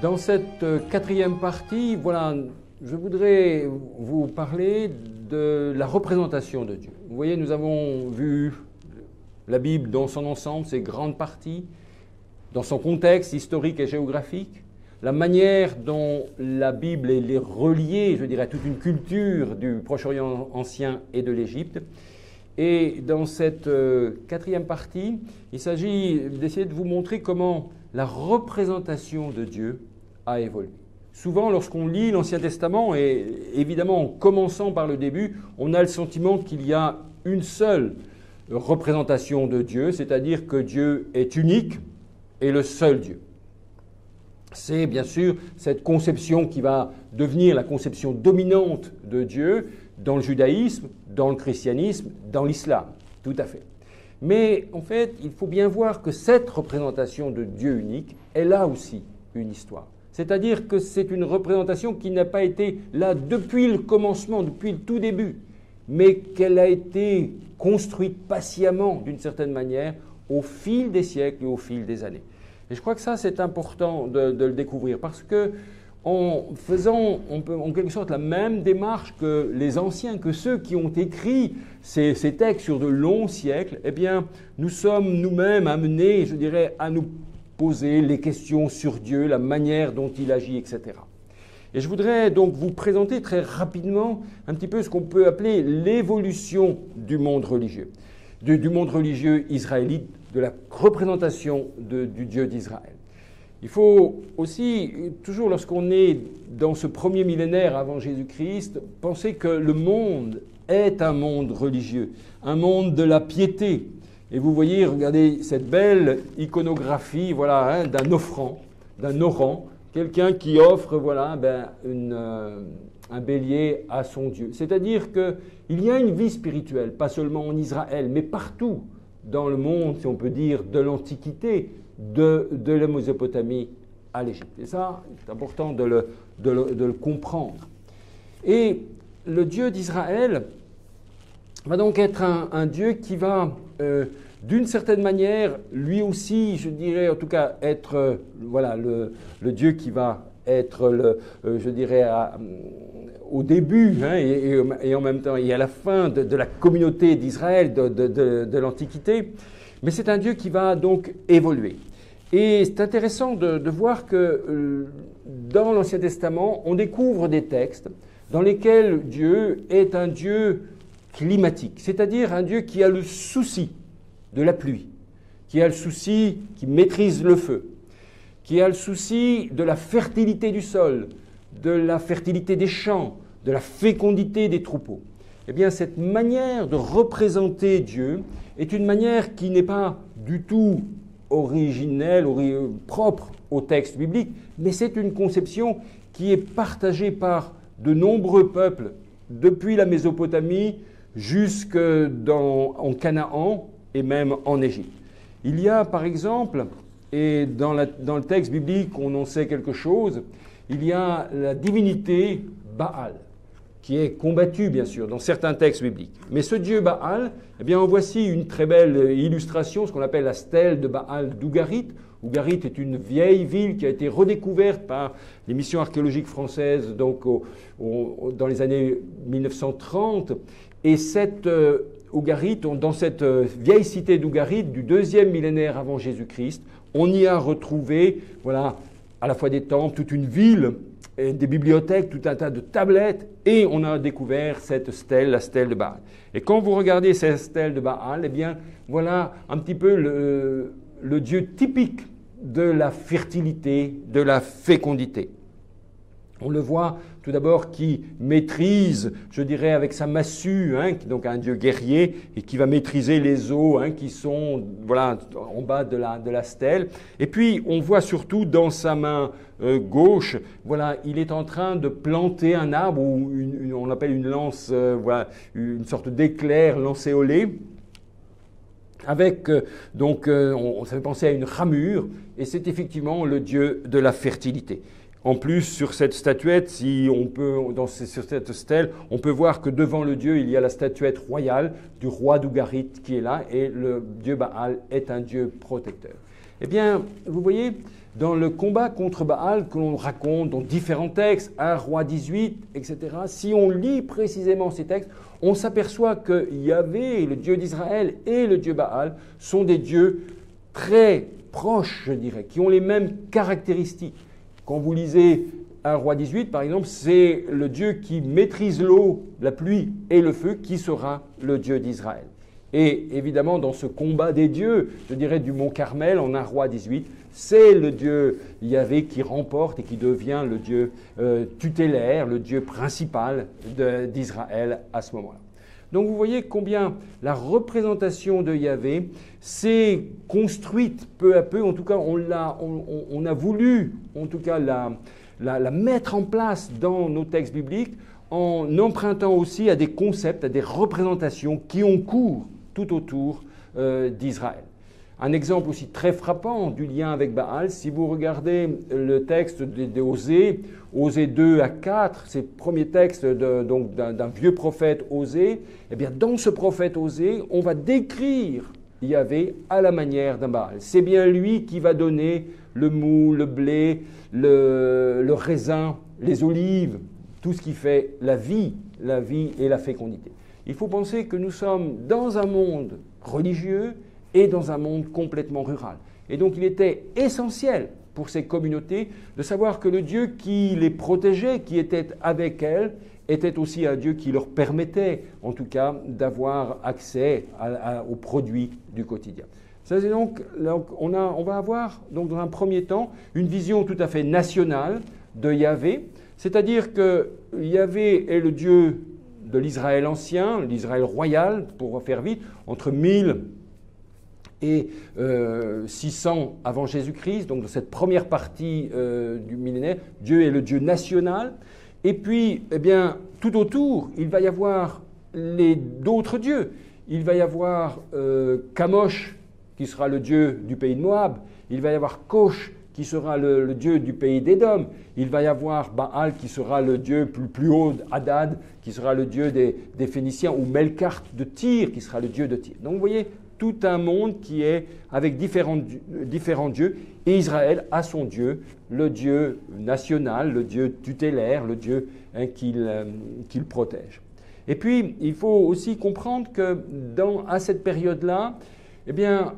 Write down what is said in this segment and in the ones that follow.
Dans cette quatrième partie, voilà, je voudrais vous parler de la représentation de Dieu. Vous voyez, nous avons vu la Bible dans son ensemble, ses grandes parties, dans son contexte historique et géographique, la manière dont la Bible est reliée, je dirais, à toute une culture du Proche-Orient ancien et de l'Égypte. Et dans cette quatrième partie, il s'agit d'essayer de vous montrer comment la représentation de Dieu a évolué. Souvent, lorsqu'on lit l'Ancien Testament, et évidemment en commençant par le début, on a le sentiment qu'il y a une seule représentation de Dieu, c'est-à-dire que Dieu est unique et le seul Dieu. C'est bien sûr cette conception qui va devenir la conception dominante de Dieu dans le judaïsme, dans le christianisme, dans l'islam, tout à fait. Mais en fait, il faut bien voir que cette représentation de Dieu unique, elle a aussi une histoire. C'est-à-dire que c'est une représentation qui n'a pas été là depuis le commencement, depuis le tout début, mais qu'elle a été construite patiemment, d'une certaine manière, au fil des siècles et au fil des années. Et je crois que ça, c'est important de le découvrir, parce que en faisant en quelque sorte la même démarche que les anciens, que ceux qui ont écrit ces textes sur de longs siècles, eh bien, nous sommes nous-mêmes amenés, je dirais, à nous poser les questions sur Dieu, la manière dont il agit, etc. Et je voudrais donc vous présenter très rapidement un petit peu ce qu'on peut appeler l'évolution du monde religieux, du monde religieux israélite, de la représentation du Dieu d'Israël. Il faut aussi, toujours lorsqu'on est dans ce premier millénaire avant Jésus-Christ, penser que le monde est un monde religieux, un monde de la piété. Et vous voyez, regardez cette belle iconographie, voilà, hein, d'un offrant, d'un orant, quelqu'un qui offre, voilà, un bélier à son Dieu. C'est-à-dire qu'il y a une vie spirituelle, pas seulement en Israël, mais partout dans le monde, si on peut dire, de l'Antiquité, de la Mésopotamie à l'Égypte. Et ça, c'est important de le comprendre. Et le Dieu d'Israël va donc être un Dieu qui va, d'une certaine manière, lui aussi, je dirais, en tout cas, être voilà, le Dieu qui va être, je dirais, au début hein, et en même temps et à la fin de la communauté d'Israël, de l'Antiquité. Mais c'est un Dieu qui va donc évoluer. Et c'est intéressant de voir que dans l'Ancien Testament, on découvre des textes dans lesquels Dieu est un Dieu climatique, c'est-à-dire un Dieu qui a le souci de la pluie, qui a le souci, qui maîtrise le feu, qui a le souci de la fertilité du sol, de la fertilité des champs, de la fécondité des troupeaux. Eh bien, cette manière de représenter Dieu est une manière qui n'est pas du tout originelle, propre au texte biblique, mais c'est une conception qui est partagée par de nombreux peuples depuis la Mésopotamie jusque en Canaan et même en Égypte. Il y a par exemple, et dans le texte biblique on en sait quelque chose, il y a la divinité Baal, qui est combattu, bien sûr, dans certains textes bibliques. Mais ce dieu Baal, eh bien, en voici une très belle illustration, ce qu'on appelle la stèle de Baal d'Ougarit. Ougarit est une vieille ville qui a été redécouverte par les missions archéologiques françaises donc, dans les années 1930. Et cette Ougarit, dans cette vieille cité d'Ougarit du 2e millénaire avant Jésus-Christ, on y a retrouvé, voilà, à la fois des temples, toute une ville, et des bibliothèques, tout un tas de tablettes, et on a découvert cette stèle, la stèle de Baal. Et quand vous regardez cette stèle de Baal, eh bien, voilà un petit peu le Dieu typique de la fertilité, de la fécondité. On le voit tout d'abord qui maîtrise, je dirais, avec sa massue, hein, donc un Dieu guerrier, et qui va maîtriser les eaux hein, qui sont voilà, en bas de la stèle. Et puis, on voit surtout dans sa main gauche, voilà, il est en train de planter un arbre, ou on appelle une lance, voilà, une sorte d'éclair lancéolé, avec, ça fait penser à une ramure, et c'est effectivement le Dieu de la fertilité. En plus, sur cette statuette, sur cette stèle, on peut voir que devant le Dieu, il y a la statuette royale du roi d'Ougarit qui est là, et le Dieu Baal est un Dieu protecteur. Eh bien, vous voyez, dans le combat contre Baal que l'on raconte dans différents textes, 1 Roi 18, etc., si on lit précisément ces textes, on s'aperçoit que Yahvé, le Dieu d'Israël, et le Dieu Baal sont des dieux très proches, je dirais, qui ont les mêmes caractéristiques. Quand vous lisez 1 Roi 18, par exemple, c'est le Dieu qui maîtrise l'eau, la pluie et le feu qui sera le Dieu d'Israël. Et évidemment, dans ce combat des dieux, je dirais du mont Carmel, en 1 Roi 18, c'est le Dieu Yahvé qui remporte et qui devient le Dieu tutélaire, le Dieu principal d'Israël à ce moment-là. Donc vous voyez combien la représentation de Yahvé s'est construite peu à peu, en tout cas on a voulu en tout cas la mettre en place dans nos textes bibliques en empruntant aussi à des concepts, à des représentations qui ont cours tout autour d'Israël. Un exemple aussi très frappant du lien avec Baal, si vous regardez le texte d'Osée, Osée 2 à 4, c'est le premier texte d'un vieux prophète Osée, eh bien dans ce prophète Osée, on va décrire Yahvé à la manière d'un Baal. C'est bien lui qui va donner le mou, le blé, le raisin, les olives, tout ce qui fait la vie et la fécondité. Il faut penser que nous sommes dans un monde religieux et dans un monde complètement rural. Et donc il était essentiel pour ces communautés de savoir que le Dieu qui les protégeait, qui était avec elles, était aussi un Dieu qui leur permettait, en tout cas, d'avoir accès aux produits du quotidien. Ça, c'est donc on va avoir donc dans un premier temps une vision tout à fait nationale de Yahvé, c'est-à-dire que Yahvé est le Dieu de l'Israël ancien, l'Israël royal, pour faire vite, entre 1000 et 600 avant Jésus-Christ, donc dans cette première partie du millénaire, Dieu est le Dieu national. Et puis, eh bien, tout autour, il va y avoir d'autres dieux. Il va y avoir Kamosh, qui sera le dieu du pays de Moab. Il va y avoir Kosh, qui sera le dieu du pays d'Édom. Il va y avoir Baal, qui sera le dieu plus haut, Hadad, qui sera le dieu des Phéniciens, ou Melkart de Tyr, qui sera le dieu de Tyr. Donc vous voyez, tout un monde qui est avec différents dieux, et Israël a son Dieu, le Dieu national, le Dieu tutélaire, le Dieu qu'il protège. Et puis, il faut aussi comprendre que à cette période-là, eh bien,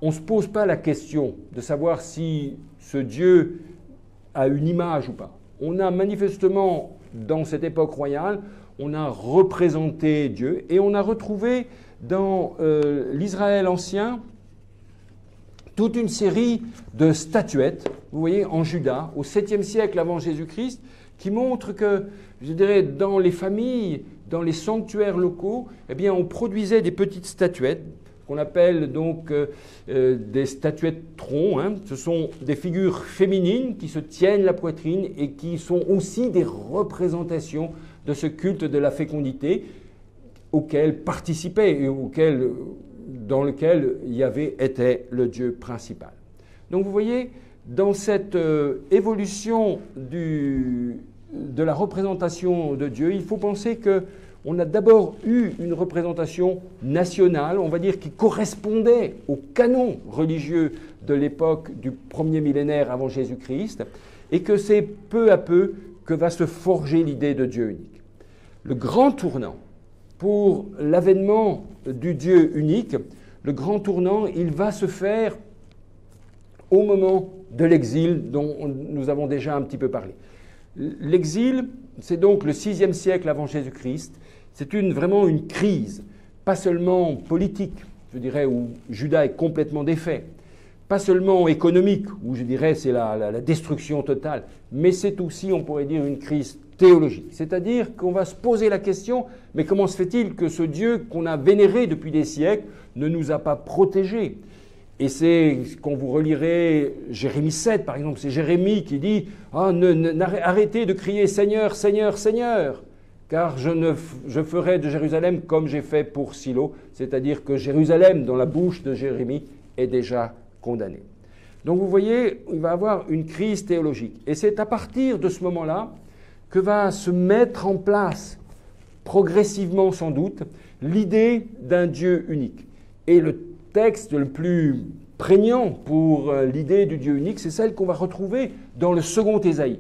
on ne se pose pas la question de savoir si ce Dieu a une image ou pas. On a manifestement, dans cette époque royale, on a représenté Dieu et on a retrouvé dans l'Israël ancien toute une série de statuettes, vous voyez, en Juda, au 7e siècle avant Jésus-Christ, qui montrent que, je dirais, dans les familles, dans les sanctuaires locaux, eh bien, on produisait des petites statuettes, qu'on appelle donc des statuettes troncs. Hein. Ce sont des figures féminines qui se tiennent la poitrine et qui sont aussi des représentations de ce culte de la fécondité auquel participait et dans lequel Yahvé était le Dieu principal. Donc vous voyez, dans cette évolution de la représentation de Dieu, il faut penser qu'on a d'abord eu une représentation nationale, on va dire, qui correspondait au canon religieux de l'époque du premier millénaire avant Jésus-Christ, et que c'est peu à peu que va se forger l'idée de Dieu unique. Le grand tournant pour l'avènement du Dieu unique, le grand tournant, il va se faire au moment de l'exil dont nous avons déjà un petit peu parlé. L'exil, c'est donc le 6e siècle avant Jésus-Christ. C'est vraiment une crise, pas seulement politique, je dirais, où Juda est complètement défait, pas seulement économique, où je dirais c'est la destruction totale, mais c'est aussi, on pourrait dire, une crise théologique. C'est-à-dire qu'on va se poser la question, mais comment se fait-il que ce Dieu qu'on a vénéré depuis des siècles ne nous a pas protégés ? Et c'est, quand vous relirez Jérémie 7, par exemple, c'est Jérémie qui dit « Arrêtez de crier Seigneur, Seigneur, Seigneur, car je ferai de Jérusalem comme j'ai fait pour Silo. » C'est-à-dire que Jérusalem, dans la bouche de Jérémie, est déjà condamnée. Donc vous voyez, il va y avoir une crise théologique. Et c'est à partir de ce moment-là que va se mettre en place, progressivement sans doute, l'idée d'un Dieu unique. Et le texte le plus prégnant pour l'idée du Dieu unique, c'est celle qu'on va retrouver dans le second Ésaïe.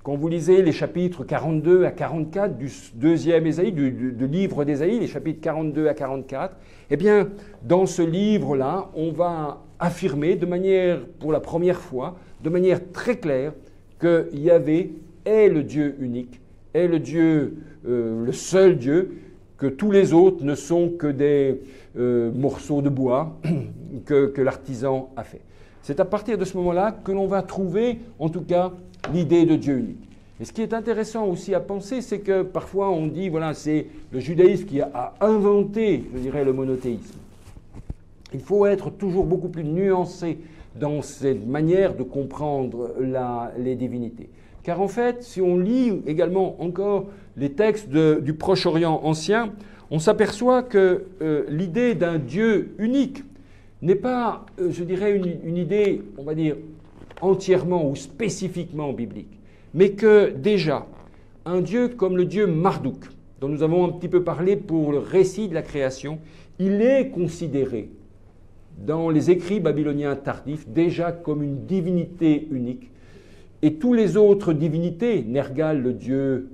Quand vous lisez les chapitres 42 à 44 du deuxième Ésaïe, du livre d'Ésaïe, les chapitres 42 à 44, eh bien, dans ce livre-là, on va affirmer de manière, pour la première fois, de manière très claire, que Yahvé est le Dieu unique, est le Dieu, le seul Dieu, que tous les autres ne sont que des morceaux de bois que l'artisan a fait. C'est à partir de ce moment-là que l'on va trouver, en tout cas, l'idée de Dieu unique. Et ce qui est intéressant aussi à penser, c'est que parfois on dit, voilà, c'est le judaïsme qui a inventé, je dirais, le monothéisme. Il faut être toujours beaucoup plus nuancé dans cette manière de comprendre les divinités. Car en fait, si on lit également encore les textes du Proche-Orient ancien, on s'aperçoit que l'idée d'un Dieu unique n'est pas, je dirais, une idée, on va dire, entièrement ou spécifiquement biblique, mais que déjà, un Dieu comme le Dieu Marduk, dont nous avons un petit peu parlé pour le récit de la création, il est considéré dans les écrits babyloniens tardifs déjà comme une divinité unique. Et tous les autres divinités, Nergal, le dieu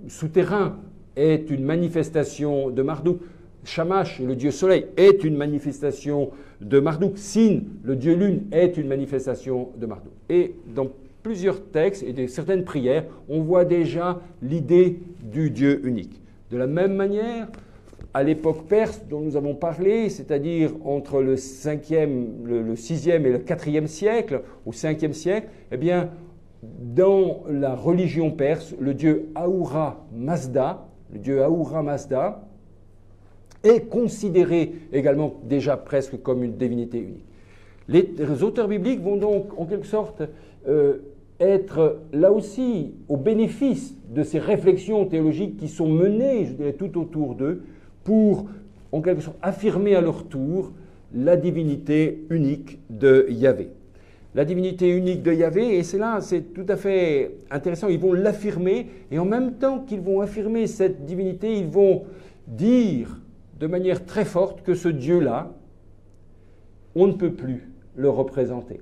souterrain, est une manifestation de Marduk. Shamash, le dieu soleil, est une manifestation de Marduk. Sin, le dieu lune, est une manifestation de Marduk. Et dans plusieurs textes et certaines prières, on voit déjà l'idée du Dieu unique. De la même manière, à l'époque perse dont nous avons parlé, c'est-à-dire entre le 6e et le 4e siècle, au 5e siècle, eh bien, dans la religion perse, le dieu Ahura Mazda, est considéré également déjà presque comme une divinité unique. Les auteurs bibliques vont donc en quelque sorte être là aussi au bénéfice de ces réflexions théologiques qui sont menées, je dirais, tout autour d'eux pour en quelque sorte affirmer à leur tour la divinité unique de Yahvé. La divinité unique de Yahvé, et c'est tout à fait intéressant, ils vont l'affirmer, et en même temps qu'ils vont affirmer cette divinité, ils vont dire de manière très forte que ce Dieu-là, on ne peut plus le représenter.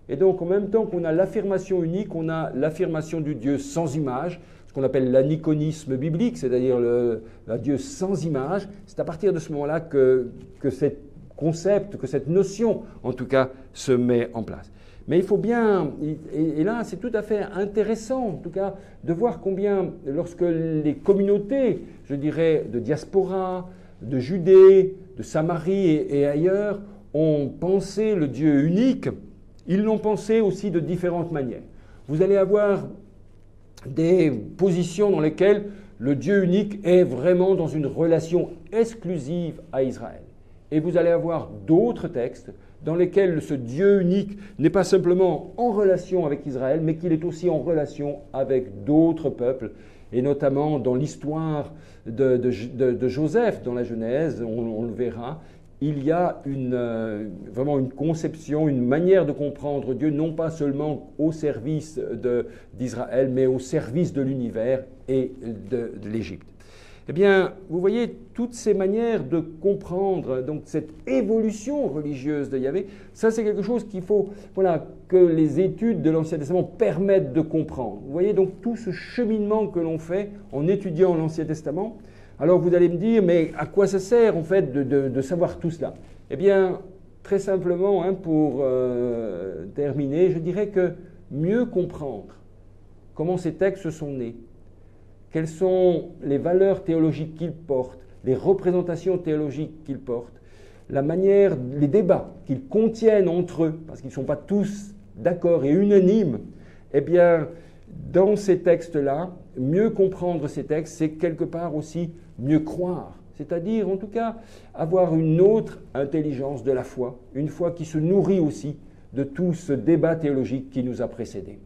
Et donc, en même temps qu'on a l'affirmation unique, on a l'affirmation du Dieu sans image, ce qu'on appelle l'aniconisme biblique, c'est-à-dire le Dieu sans image. C'est à partir de ce moment-là que ce concept, que cette notion, en tout cas, se met en place. Mais il faut bien, et là c'est tout à fait intéressant, en tout cas, de voir combien, lorsque les communautés, je dirais, de diaspora, de Judée, de Samarie et ailleurs, ont pensé le Dieu unique, ils l'ont pensé aussi de différentes manières. Vous allez avoir des positions dans lesquelles le Dieu unique est vraiment dans une relation exclusive à Israël. Et vous allez avoir d'autres textes dans lesquels ce Dieu unique n'est pas simplement en relation avec Israël, mais qu'il est aussi en relation avec d'autres peuples, et notamment dans l'histoire de Joseph, dans la Genèse, on le verra, il y a vraiment une conception, une manière de comprendre Dieu, non pas seulement au service d'Israël, mais au service de l'univers et de l'Égypte. Eh bien, vous voyez, toutes ces manières de comprendre donc, cette évolution religieuse de Yahvé, ça c'est quelque chose qu'il faut que les études de l'Ancien Testament permettent de comprendre. Vous voyez donc tout ce cheminement que l'on fait en étudiant l'Ancien Testament. Alors vous allez me dire, mais à quoi ça sert en fait de savoir tout cela? Eh bien, très simplement, pour terminer, je dirais que mieux comprendre comment ces textes sont nés, quelles sont les valeurs théologiques qu'ils portent, les représentations théologiques qu'ils portent, la manière, les débats qu'ils contiennent entre eux, parce qu'ils ne sont pas tous d'accord et unanimes, eh bien, dans ces textes-là, mieux comprendre ces textes, c'est quelque part aussi mieux croire. C'est-à-dire, en tout cas, avoir une autre intelligence de la foi, une foi qui se nourrit aussi de tout ce débat théologique qui nous a précédés.